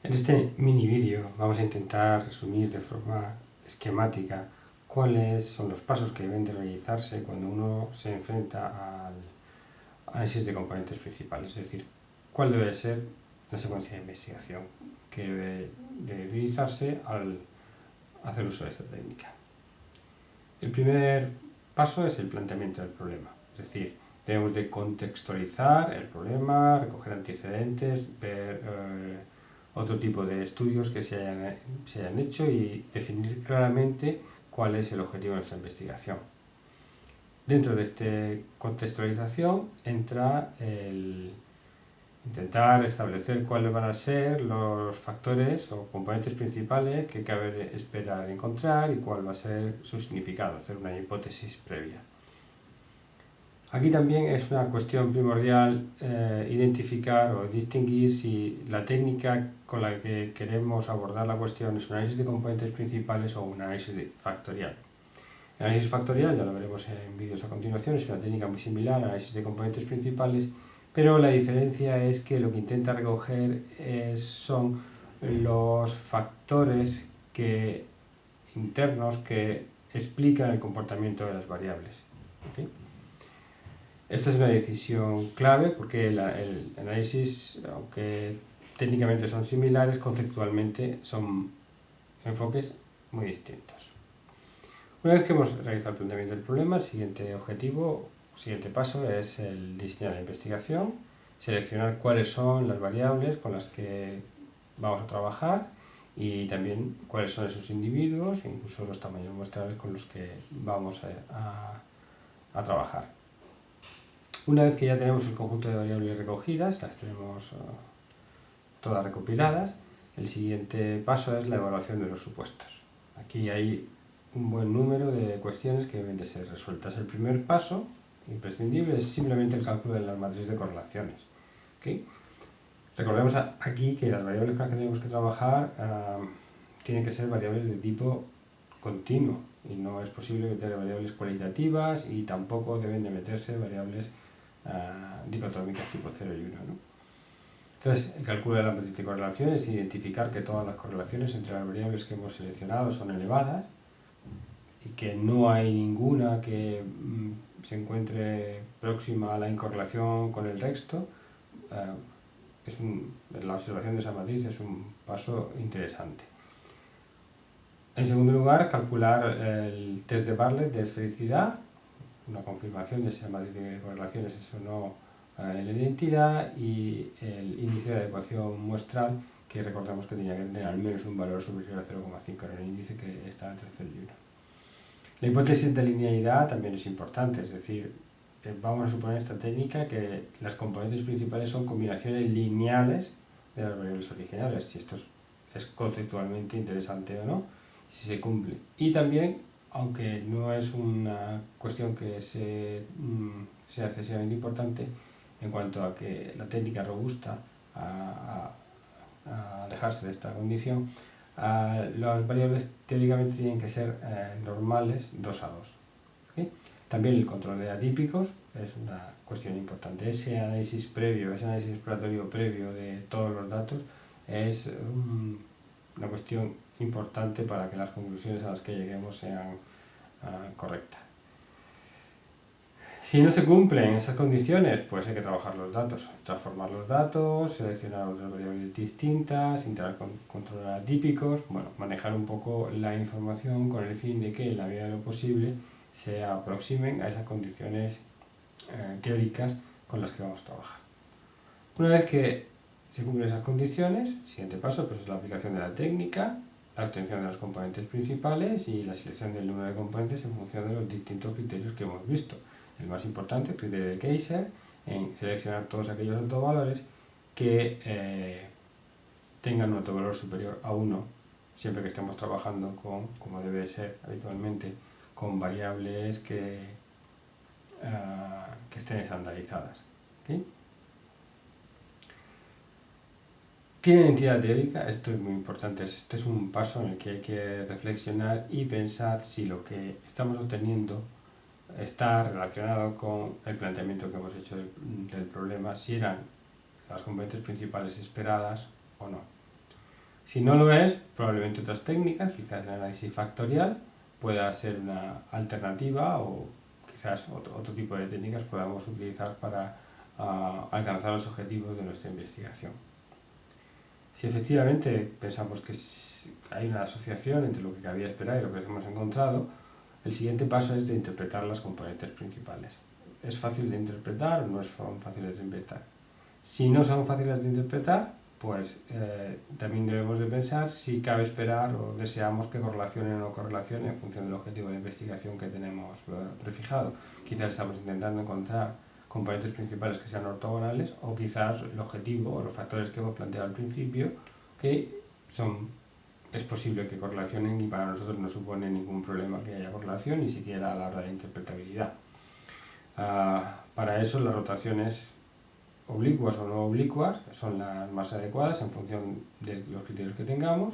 En este mini vídeo vamos a intentar resumir de forma esquemática cuáles son los pasos que deben de realizarse cuando uno se enfrenta al análisis de componentes principales, es decir, cuál debe ser la secuencia de investigación que debe de utilizarse al hacer uso de esta técnica. El primer paso es el planteamiento del problema, es decir, debemos de contextualizar el problema, recoger antecedentes, ver otro tipo de estudios que se hayan hecho y definir claramente cuál es el objetivo de nuestra investigación. Dentro de esta contextualización entra el intentar establecer cuáles van a ser los factores o componentes principales que cabe esperar encontrar y cuál va a ser su significado, hacer una hipótesis previa. Aquí también es una cuestión primordial identificar o distinguir si la técnica con la que queremos abordar la cuestión es un análisis de componentes principales o un análisis factorial. El análisis factorial, ya lo veremos en vídeos a continuación, es una técnica muy similar al análisis de componentes principales, pero la diferencia es que lo que intenta recoger son los factores internos que explican el comportamiento de las variables. ¿Okay? Esta es una decisión clave porque el análisis, aunque técnicamente son similares, conceptualmente son enfoques muy distintos. Una vez que hemos realizado el planteamiento del problema, el siguiente paso es el diseñar la investigación, seleccionar cuáles son las variables con las que vamos a trabajar y también cuáles son esos individuos, incluso los tamaños muestrales con los que vamos a trabajar. Una vez que ya tenemos el conjunto de variables recogidas, las tenemos todas recopiladas, el siguiente paso es la evaluación de los supuestos. Aquí hay un buen número de cuestiones que deben de ser resueltas. El primer paso, imprescindible, es simplemente el cálculo de las matrices de correlaciones. ¿Okay? Recordemos aquí que las variables con las que tenemos que trabajar tienen que ser variables de tipo continuo y no es posible meter variables cualitativas y tampoco deben de meterse variables dicotómicas tipo 0 y 1. ¿no? Entonces, el cálculo de la matriz de correlación es identificar que todas las correlaciones entre las variables que hemos seleccionado son elevadas y que no hay ninguna que se encuentre próxima a la incorrelación con el resto. La observación de esa matriz es un paso interesante. En segundo lugar, calcular el test de Bartlett de esfericidad, una confirmación de si la matriz de correlaciones es o no la identidad, y el índice de adecuación muestral, que recordamos que tenía que tener al menos un valor superior a 0,5 en el índice, que está entre 0 y 1. La hipótesis de linealidad también es importante, es decir, vamos a suponer esta técnica que las componentes principales son combinaciones lineales de las variables originales, si esto es conceptualmente interesante o no, si se cumple. Y también, aunque no es una cuestión que sea excesivamente importante, en cuanto a que la técnica robusta a alejarse de esta condición, las variables teóricamente tienen que ser normales 2 a 2. ¿Okay? También el control de atípicos es una cuestión importante. Ese análisis exploratorio previo de todos los datos es una cuestión importante para que las conclusiones a las que lleguemos sean correctas. Si no se cumplen esas condiciones, pues hay que trabajar los datos, transformar los datos, seleccionar otras variables distintas, intentar controlar atípicos, manejar un poco la información con el fin de que en la medida de lo posible se aproximen a esas condiciones teóricas con las que vamos a trabajar. Una vez que se cumplen esas condiciones, el siguiente paso pues, es la aplicación de la técnica, la obtención de los componentes principales y la selección del número de componentes en función de los distintos criterios que hemos visto. El más importante, el criterio de Kaiser, en seleccionar todos aquellos autovalores que tengan un autovalor superior a 1, siempre que estemos trabajando con, como debe ser habitualmente, con variables que estén estandarizadas. ¿Okay? Tiene entidad teórica, esto es muy importante, este es un paso en el que hay que reflexionar y pensar si lo que estamos obteniendo está relacionado con el planteamiento que hemos hecho del problema, si eran las componentes principales esperadas o no. Si no lo es, probablemente otras técnicas, quizás el análisis factorial, pueda ser una alternativa o quizás otro tipo de técnicas podamos utilizar para alcanzar los objetivos de nuestra investigación. Si efectivamente pensamos que hay una asociación entre lo que cabía esperar y lo que hemos encontrado, el siguiente paso es de interpretar las componentes principales. ¿Es fácil de interpretar o no es fácil de interpretar? Si no son fáciles de interpretar, pues también debemos de pensar si cabe esperar o deseamos que correlacionen o no correlacionen en función del objetivo de investigación que tenemos prefijado. Quizás estamos intentando encontrar componentes principales que sean ortogonales o quizás el objetivo o los factores que hemos planteado al principio que es posible que correlacionen y para nosotros no supone ningún problema que haya correlación, ni siquiera a la hora de interpretabilidad. Para eso las rotaciones oblicuas o no oblicuas son las más adecuadas en función de los criterios que tengamos,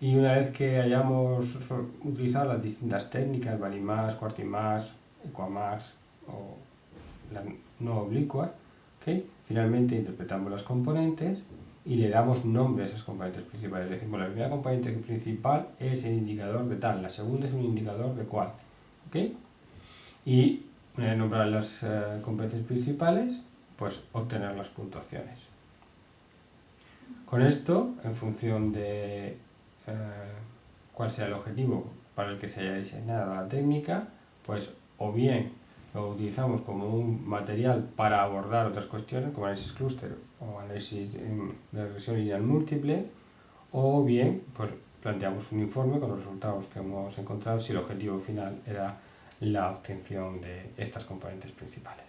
y una vez que hayamos utilizado las distintas técnicas, Varimax, Quartimax, Equamax o las no oblicuas, ¿okay? Finalmente interpretamos las componentes y le damos nombre a esas componentes principales. Decimos, la primera componente principal es el indicador de tal, la segunda es un indicador de cual, ¿okay? Y una vez nombradas las componentes principales, pues obtener las puntuaciones. Con esto, en función de cuál sea el objetivo para el que se haya diseñado la técnica, pues o bien lo utilizamos como un material para abordar otras cuestiones como análisis clúster o análisis de regresión lineal múltiple, o bien pues planteamos un informe con los resultados que hemos encontrado si el objetivo final era la obtención de estas componentes principales.